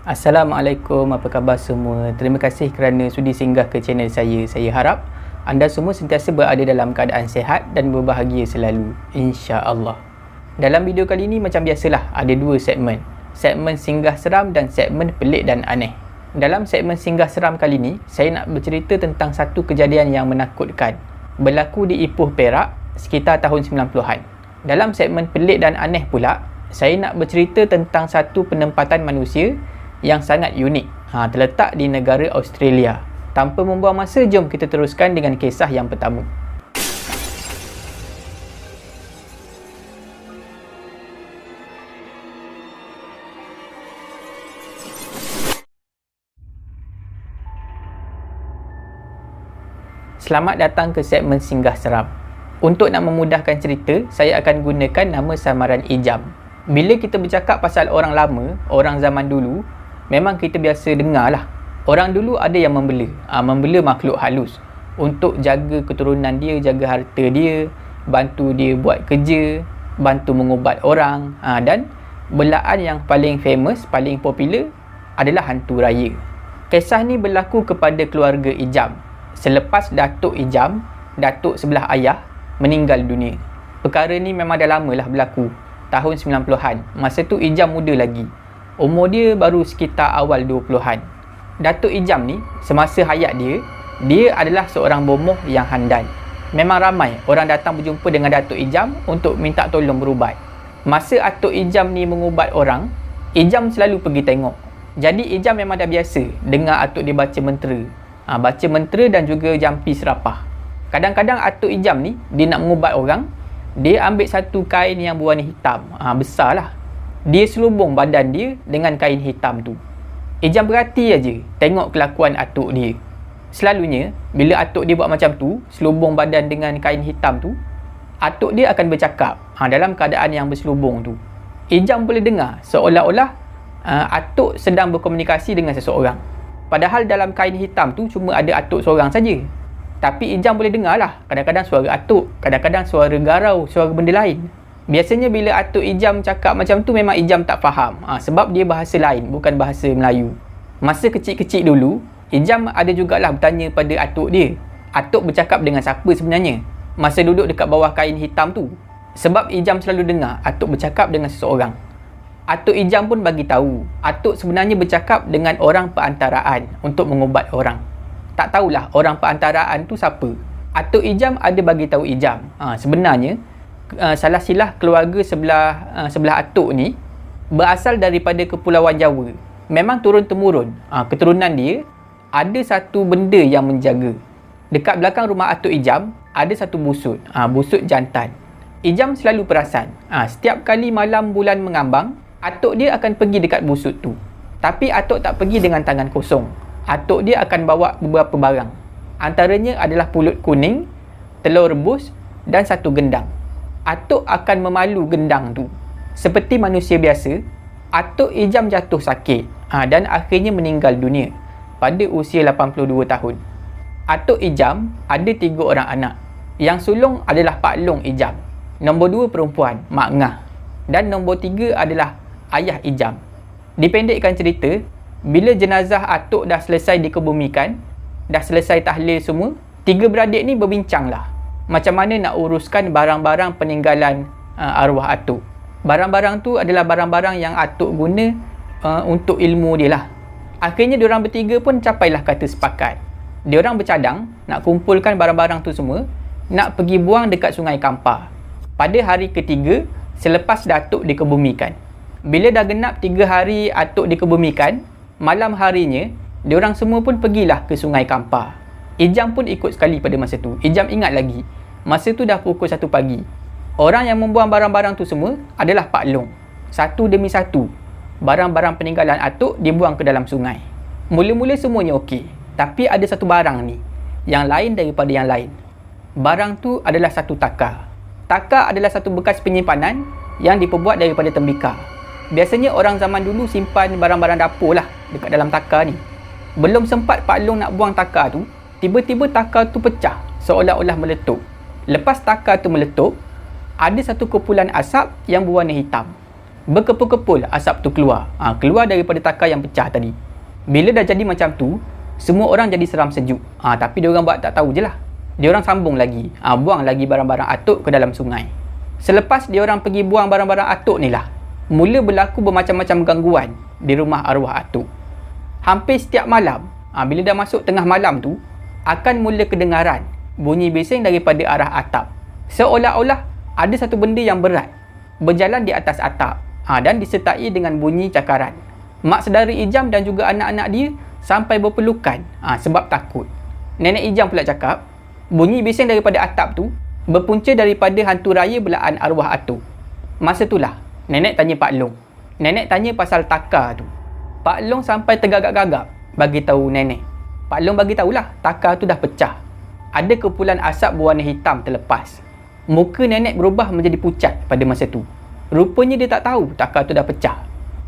Assalamualaikum, apa khabar semua? Terima kasih kerana sudi singgah ke channel saya. Saya harap anda semua sentiasa berada dalam keadaan sihat dan berbahagia selalu, insya-Allah. Dalam video kali ini macam biasalah, ada dua segmen. Segmen singgah seram dan segmen pelik dan aneh. Dalam segmen singgah seram kali ini, saya nak bercerita tentang satu kejadian yang menakutkan. Berlaku di Ipoh, Perak, sekitar tahun 90-an. Dalam segmen pelik dan aneh pula, saya nak bercerita tentang satu penempatan manusia yang sangat unik, terletak di negara Australia. Tanpa membuang masa, jom kita teruskan dengan kisah yang pertama. Selamat datang ke segmen singgah seram. Untuk nak memudahkan cerita, saya akan gunakan nama samaran Ijam. Bila kita bercakap pasal orang lama, orang zaman dulu, memang kita biasa dengar lah. Orang dulu ada yang membela makhluk halus untuk jaga keturunan dia, jaga harta dia, bantu dia buat kerja, bantu mengubat orang, dan belaan yang paling famous, paling popular adalah hantu raya. Kisah ni berlaku kepada keluarga Ijam selepas Datuk Ijam, datuk sebelah ayah, meninggal dunia. Perkara ni memang dah lama lah berlaku, tahun 90-an. Masa tu Ijam muda lagi, umur dia baru sekitar awal 20-an. Datuk Ijam ni, semasa hayat dia adalah seorang bomoh yang handal. Memang ramai orang datang berjumpa dengan Datuk Ijam untuk minta tolong berubat. Masa Datuk Ijam ni mengubat orang, Ijam selalu pergi tengok. Jadi Ijam memang dah biasa dengar Datuk dia baca mentera. Baca mentera dan juga jampi serapah. Kadang-kadang Datuk Ijam ni, dia nak mengubat orang, dia ambil satu kain yang berwarna hitam, besar lah. Dia selubung badan dia dengan kain hitam tu. Ijam berhati aja tengok kelakuan atuk dia. Selalunya, bila atuk dia buat macam tu, selubung badan dengan kain hitam tu, atuk dia akan bercakap dalam keadaan yang berselubung tu. Ijam boleh dengar seolah-olah atuk sedang berkomunikasi dengan seseorang. Padahal dalam kain hitam tu cuma ada atuk seorang saja. Tapi Ijam boleh dengar lah, kadang-kadang suara atuk, kadang-kadang suara garau, suara benda lain. Biasanya bila Datuk Ijam cakap macam tu, memang Ijam tak faham, sebab dia bahasa lain, bukan bahasa Melayu. Masa kecil-kecil dulu, Ijam ada jugalah bertanya pada atuk dia, atuk bercakap dengan siapa sebenarnya masa duduk dekat bawah kain hitam tu. Sebab Ijam selalu dengar atuk bercakap dengan seseorang. Atuk Ijam pun bagi tahu atuk sebenarnya bercakap dengan orang perantaraan untuk mengubat orang. Tak tahulah orang perantaraan tu siapa. Atuk Ijam ada bagi tahu Ijam, sebenarnya salah silah keluarga sebelah atuk ni berasal daripada Kepulauan Jawa. Memang turun-temurun, keturunan dia ada satu benda yang menjaga. Dekat belakang rumah atuk Ijam ada satu busut, busut jantan. Ijam selalu perasan, setiap kali malam bulan mengambang, atuk dia akan pergi dekat busut tu. Tapi atuk tak pergi dengan tangan kosong. Atuk dia akan bawa beberapa barang. Antaranya adalah pulut kuning, telur rebus dan satu gendang. Atuk akan memalu gendang tu. Seperti manusia biasa, atuk Ijam jatuh sakit dan akhirnya meninggal dunia pada usia 82 tahun. Atuk Ijam ada 3 orang anak. Yang sulung adalah Pak Long Ijam, nombor 2 perempuan, Mak Ngah, dan nombor 3 adalah ayah Ijam. Dipendekkan cerita, bila jenazah atuk dah selesai dikebumikan, dah selesai tahlil semua, 3 beradik ni berbincanglah macam mana nak uruskan barang-barang peninggalan arwah atuk. Barang-barang tu adalah barang-barang yang atuk guna untuk ilmu dia lah. Akhirnya diorang bertiga pun capailah kata sepakat. Diorang bercadang nak kumpulkan barang-barang tu semua, nak pergi buang dekat Sungai Kampar pada hari ketiga selepas datuk dikebumikan. Bila dah genap 3 hari atuk dikebumikan, malam harinya diorang semua pun pergilah ke Sungai Kampar. Ijam pun ikut sekali pada masa tu. Ijam ingat lagi, masa tu dah pukul 1 pagi. Orang yang membuang barang-barang tu semua adalah Pak Long. Satu demi satu, barang-barang peninggalan atuk dibuang ke dalam sungai. Mula-mula semuanya okey. Tapi ada satu barang ni yang lain daripada yang lain. Barang tu adalah satu takar. Takar adalah satu bekas penyimpanan yang diperbuat daripada tembikar. Biasanya orang zaman dulu simpan barang-barang dapur lah dekat dalam takar ni. Belum sempat Pak Long nak buang takar tu, tiba-tiba takar tu pecah seolah-olah meletup. Lepas takar tu meletup, ada satu kumpulan asap yang berwarna hitam. Berkepul-kepul asap tu keluar. Keluar daripada takar yang pecah tadi. Bila dah jadi macam tu, semua orang jadi seram sejuk. Tapi diorang buat tak tahu je lah. Diorang sambung lagi. Buang lagi barang-barang atuk ke dalam sungai. Selepas diorang pergi buang barang-barang atuk ni lah, mula berlaku bermacam-macam gangguan di rumah arwah atuk. Hampir setiap malam, bila dah masuk tengah malam tu, akan mula kedengaran bunyi bising daripada arah atap. Seolah-olah ada satu benda yang berat berjalan di atas atap, dan disertai dengan bunyi cakaran. Mak saudara Ijam dan juga anak-anak dia sampai berpelukan sebab takut. Nenek Ijam pula cakap, bunyi bising daripada atap tu berpunca daripada hantu raya belaan arwah atuk. Masa itulah nenek tanya Pak Long. Nenek tanya pasal takar tu. Pak Long sampai tergagap-gagap bagi tahu nenek. Pak Long bagi tahulah takar tu dah pecah. Ada kepulan asap berwarna hitam terlepas. Muka nenek berubah menjadi pucat pada masa tu. Rupanya dia tak tahu takar tu dah pecah.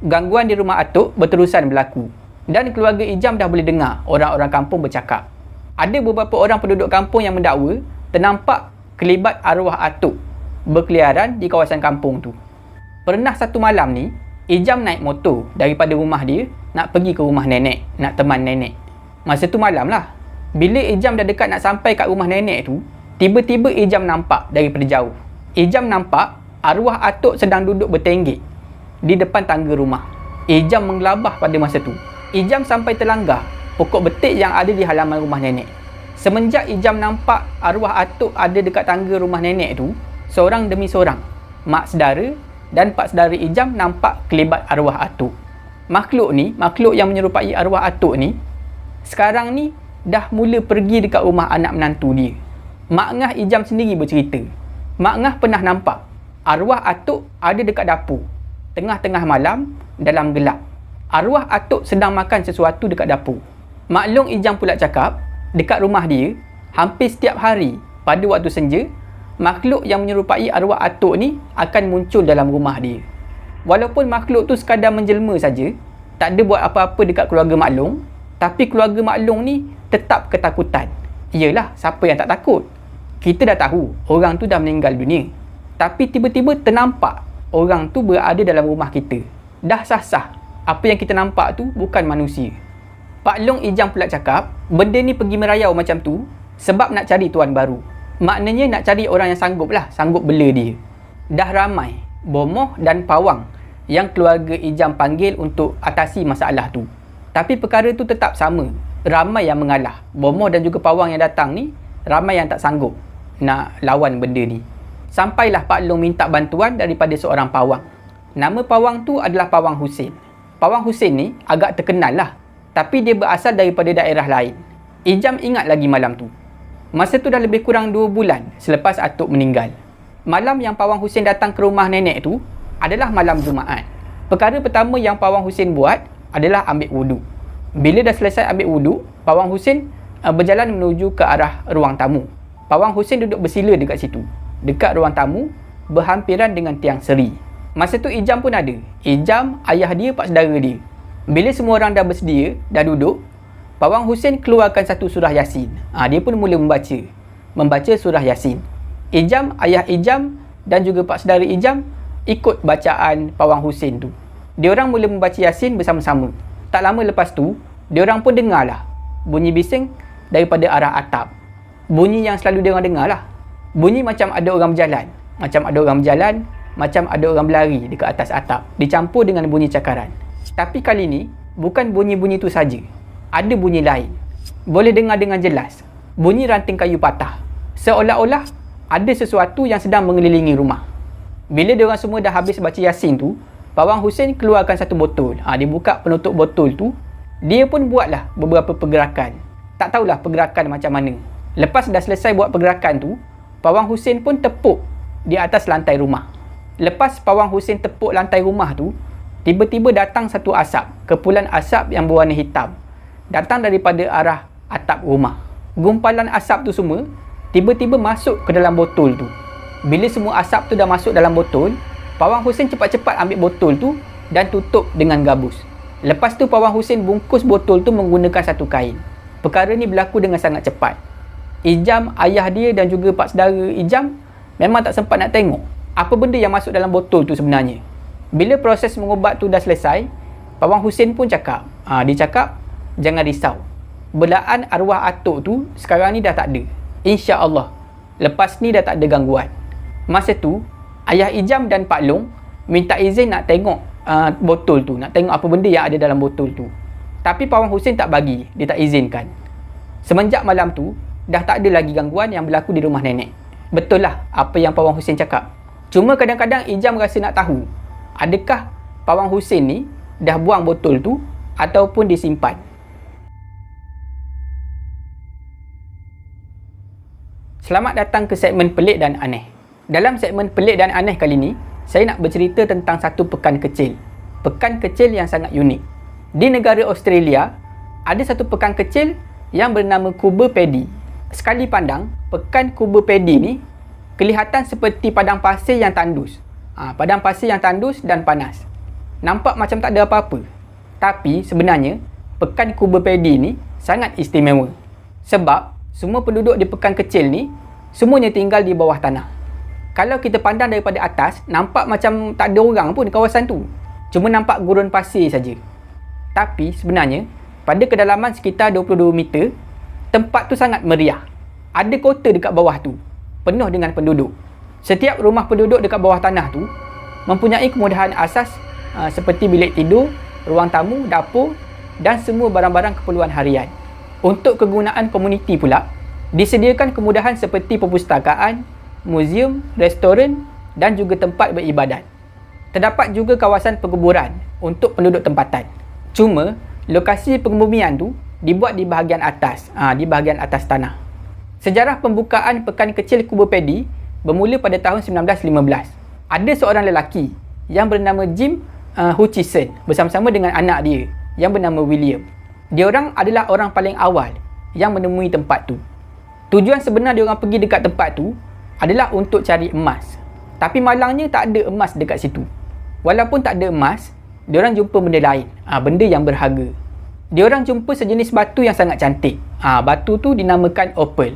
Gangguan di rumah atuk berterusan berlaku dan keluarga Ijam dah boleh dengar orang-orang kampung bercakap. Ada beberapa orang penduduk kampung yang mendakwa ternampak kelibat arwah atuk berkeliaran di kawasan kampung tu. Pernah satu malam ni, Ijam naik motor daripada rumah dia nak pergi ke rumah nenek, nak teman nenek. Masa tu malam lah. Bila Ijam dah dekat nak sampai kat rumah nenek tu, tiba-tiba Ijam nampak daripada jauh. Ijam nampak arwah atuk sedang duduk bertenggek di depan tangga rumah. Ijam menggelabah pada masa tu. Ijam sampai terlanggar pokok betik yang ada di halaman rumah nenek. Semenjak Ijam nampak arwah atuk ada dekat tangga rumah nenek tu, seorang demi seorang, mak saudara dan pak saudara Ijam nampak kelibat arwah atuk. Makhluk yang menyerupai arwah atuk ni, sekarang ni dah mula pergi dekat rumah anak menantu dia. Mak Ngah Ijam sendiri bercerita, Mak Ngah pernah nampak arwah atuk ada dekat dapur tengah-tengah malam dalam gelap. Arwah atuk sedang makan sesuatu dekat dapur. Mak Long Ijam pula cakap, dekat rumah dia, hampir setiap hari pada waktu senja, makhluk yang menyerupai arwah atuk ni akan muncul dalam rumah dia. Walaupun makhluk tu sekadar menjelma saja, tak ada buat apa-apa dekat keluarga Mak Long, tapi keluarga Mak Long ni tetap ketakutan. Iyalah, siapa yang tak takut? Kita dah tahu orang tu dah meninggal dunia, tapi tiba-tiba ternampak orang tu berada dalam rumah kita. Dah sah-sah apa yang kita nampak tu bukan manusia. Pak Long Ijam pula cakap, benda ni pergi merayau macam tu sebab nak cari tuan baru. Maknanya nak cari orang yang sanggup bela dia. Dah ramai bomoh dan pawang yang keluarga Ijam panggil untuk atasi masalah tu. Tapi perkara tu tetap sama. Ramai yang mengalah. Bomoh dan juga pawang yang datang ni, ramai yang tak sanggup nak lawan benda ni. Sampailah Pak Long minta bantuan daripada seorang pawang. Nama pawang tu adalah Pawang Husin. Pawang Husin ni agak terkenal lah, tapi dia berasal daripada daerah lain. Ijam ingat lagi malam tu. Masa tu dah lebih kurang 2 bulan selepas atuk meninggal. Malam yang Pawang Husin datang ke rumah nenek tu adalah malam Jumaat. Perkara pertama yang Pawang Husin buat adalah ambil wuduk. Bila dah selesai ambil wuduk, Pawang Husin berjalan menuju ke arah ruang tamu. Pawang Husin duduk bersila dekat situ, dekat ruang tamu, berhampiran dengan tiang seri. Masa tu Ijam pun ada. Ijam, ayah dia, pak saudara dia. Bila semua orang dah bersedia, dah duduk, Pawang Husin keluarkan satu surah Yasin. Dia pun mula membaca surah Yasin. Ijam, ayah Ijam dan juga pak saudara Ijam ikut bacaan Pawang Husin tu. Diorang mula membaca Yasin bersama-sama. Tak lama lepas tu, diorang pun dengarlah bunyi bising daripada arah atap. Bunyi yang selalu diorang dengar lah. Bunyi macam ada orang berjalan, macam ada orang berlari dekat atas atap, dicampur dengan bunyi cakaran. Tapi kali ni bukan bunyi-bunyi tu saja. Ada bunyi lain. Boleh dengar dengan jelas. Bunyi ranting kayu patah. Seolah-olah ada sesuatu yang sedang mengelilingi rumah. Bila diorang semua dah habis baca Yasin tu, Pawang Husin keluarkan satu botol. Dia buka penutup botol tu. Dia pun buatlah beberapa pergerakan. Tak tahulah pergerakan macam mana. Lepas dah selesai buat pergerakan tu, Pawang Husin pun tepuk di atas lantai rumah. Lepas Pawang Husin tepuk lantai rumah tu, tiba-tiba datang satu asap, kepulan asap yang berwarna hitam. Datang daripada arah atap rumah. Gumpalan asap tu semua tiba-tiba masuk ke dalam botol tu. Bila semua asap tu dah masuk dalam botol, Pawang Husin cepat-cepat ambil botol tu dan tutup dengan gabus. Lepas tu Pawang Husin bungkus botol tu menggunakan satu kain. Perkara ni berlaku dengan sangat cepat. Ijam, ayah dia dan juga pak saudara Ijam memang tak sempat nak tengok apa benda yang masuk dalam botol tu sebenarnya. Bila proses mengubat tu dah selesai, Pawang Hussein pun cakap, dia cakap, jangan risau, belaan arwah atuk tu sekarang ni dah tak ada, insya-Allah. Lepas ni dah tak ada gangguan. Masa tu ayah Ijam dan Pak Long minta izin nak tengok botol tu, nak tengok apa benda yang ada dalam botol tu. Tapi Pawang Hussein tak bagi, dia tak izinkan. Semenjak malam tu dah tak ada lagi gangguan yang berlaku di rumah nenek. Betul lah apa yang Pawang Hussein cakap. Cuma kadang-kadang Ijam rasa nak tahu, adakah Pawang Hussein ni dah buang botol tu ataupun disimpan. Selamat datang ke segmen Pelik dan Aneh. Dalam segmen Pelik dan Aneh kali ni, saya nak bercerita tentang satu pekan kecil. Pekan kecil yang sangat unik. Di negara Australia, ada satu pekan kecil yang bernama Coober Pedy. Sekali pandang, pekan Coober Pedy ni kelihatan seperti padang pasir yang tandus. Padang pasir yang tandus dan panas. Nampak macam tak ada apa-apa. Tapi sebenarnya, pekan Coober Pedy ni sangat istimewa. Sebab semua penduduk di pekan kecil ni semuanya tinggal di bawah tanah. Kalau kita pandang daripada atas, nampak macam tak ada orang pun di kawasan tu. Cuma nampak gurun pasir saja. Tapi sebenarnya, pada kedalaman sekitar 22 meter, tempat tu sangat meriah. Ada kota dekat bawah tu, penuh dengan penduduk. Setiap rumah penduduk dekat bawah tanah tu mempunyai kemudahan asas seperti bilik tidur, ruang tamu, dapur dan semua barang-barang keperluan harian. Untuk kegunaan komuniti pula, disediakan kemudahan seperti perpustakaan, muzium, restoran dan juga tempat beribadat. Terdapat juga kawasan perkuburan untuk penduduk tempatan. Cuma, lokasi pengebumian tu dibuat di bahagian atas, di bahagian atas tanah. Sejarah pembukaan pekan kecil Coober Pedy bermula pada tahun 1915. Ada seorang lelaki yang bernama Jim Hutchison bersama-sama dengan anak dia yang bernama William. Diorang adalah orang paling awal yang menemui tempat tu. Tujuan sebenar diorang pergi dekat tempat tu adalah untuk cari emas. Tapi malangnya tak ada emas dekat situ. Walaupun tak ada emas, diorang jumpa benda lain, benda yang berharga. Diorang jumpa sejenis batu yang sangat cantik. Batu tu dinamakan opal.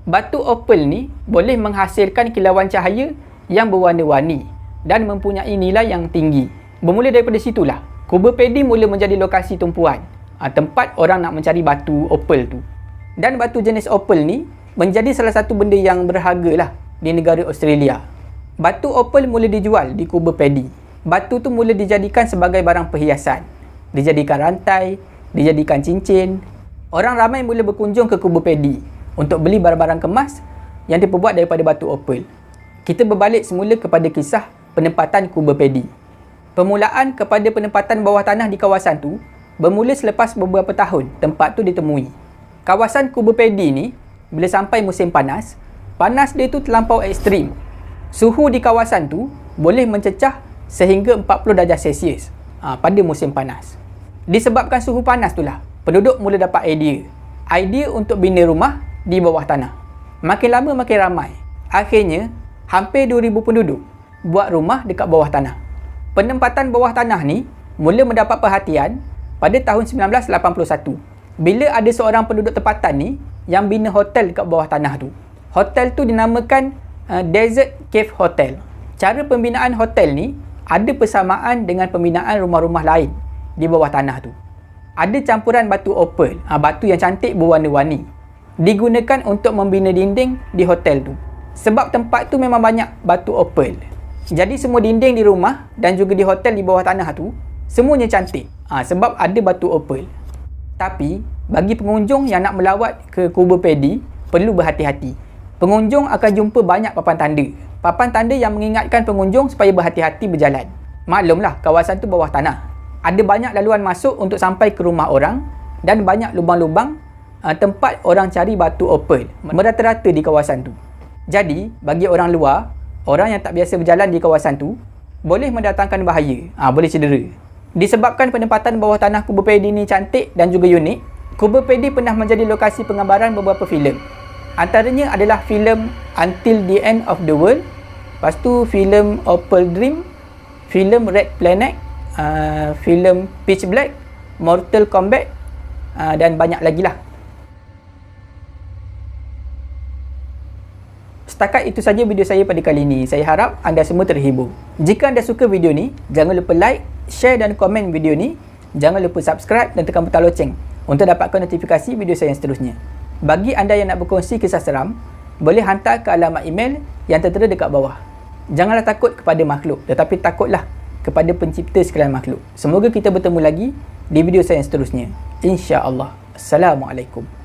Batu opal ni boleh menghasilkan kilauan cahaya yang berwarna-warni dan mempunyai nilai yang tinggi. Bermula daripada situlah, Coober Pedy mula menjadi lokasi tumpuan, tempat orang nak mencari batu opal tu. Dan batu jenis opal ni menjadi salah satu benda yang berharga lah di negara Australia. Batu opal mula dijual di Coober Pedy. Batu tu mula dijadikan sebagai barang perhiasan. Dijadikan rantai, dijadikan cincin. Orang ramai mula berkunjung ke Coober Pedy untuk beli barang-barang kemas yang diperbuat daripada batu opal. Kita berbalik semula kepada kisah penempatan Coober Pedy. Permulaan kepada penempatan bawah tanah di kawasan tu bermula selepas beberapa tahun tempat tu ditemui. Kawasan Coober Pedy ni, bila sampai musim panas, panas dia tu terlampau ekstrim. Suhu di kawasan tu boleh mencecah sehingga 40 darjah Celsius pada musim panas. Disebabkan suhu panas tu lah, penduduk mula dapat idea untuk bina rumah di bawah tanah. Makin lama makin ramai. Akhirnya, hampir 2,000 penduduk buat rumah dekat bawah tanah. Penempatan bawah tanah ni mula mendapat perhatian pada tahun 1981. Bila ada seorang penduduk tempatan ni yang bina hotel dekat bawah tanah tu. Hotel tu dinamakan Desert Cave Hotel. Cara pembinaan hotel ni ada persamaan dengan pembinaan rumah-rumah lain di bawah tanah tu. Ada campuran batu opal, batu yang cantik berwarna-warni, digunakan untuk membina dinding di hotel tu. Sebab tempat tu memang banyak batu opal. Jadi semua dinding di rumah dan juga di hotel di bawah tanah tu semuanya cantik sebab ada batu opal. Tapi bagi pengunjung yang nak melawat ke Coober Pedy perlu berhati-hati. Pengunjung akan jumpa banyak papan tanda. Papan tanda yang mengingatkan pengunjung supaya berhati-hati berjalan. Maklumlah kawasan tu bawah tanah. Ada banyak laluan masuk untuk sampai ke rumah orang dan banyak lubang-lubang tempat orang cari batu opal merata-rata di kawasan tu. Jadi bagi orang luar, orang yang tak biasa berjalan di kawasan tu boleh mendatangkan bahaya, boleh cedera. Disebabkan penempatan bawah tanah Coober Pedy ni cantik dan juga unik, Coober Pedy pernah menjadi lokasi penggambaran beberapa filem. Antaranya adalah filem Until the End of the World, lepas tu filem Opal Dream, filem Red Planet, filem Pitch Black, Mortal Kombat dan banyak lagi lah. Setakat itu saja video saya pada kali ini. Saya harap anda semua terhibur. Jika anda suka video ni, jangan lupa like, share dan komen video ni. Jangan lupa subscribe dan tekan butang loceng untuk dapatkan notifikasi video saya yang seterusnya. Bagi anda yang nak berkongsi kisah seram, boleh hantar ke alamat email yang tertera dekat bawah. Janganlah takut kepada makhluk, tetapi takutlah kepada pencipta sekalian makhluk. Semoga kita bertemu lagi di video saya yang seterusnya. InsyaAllah. Assalamualaikum.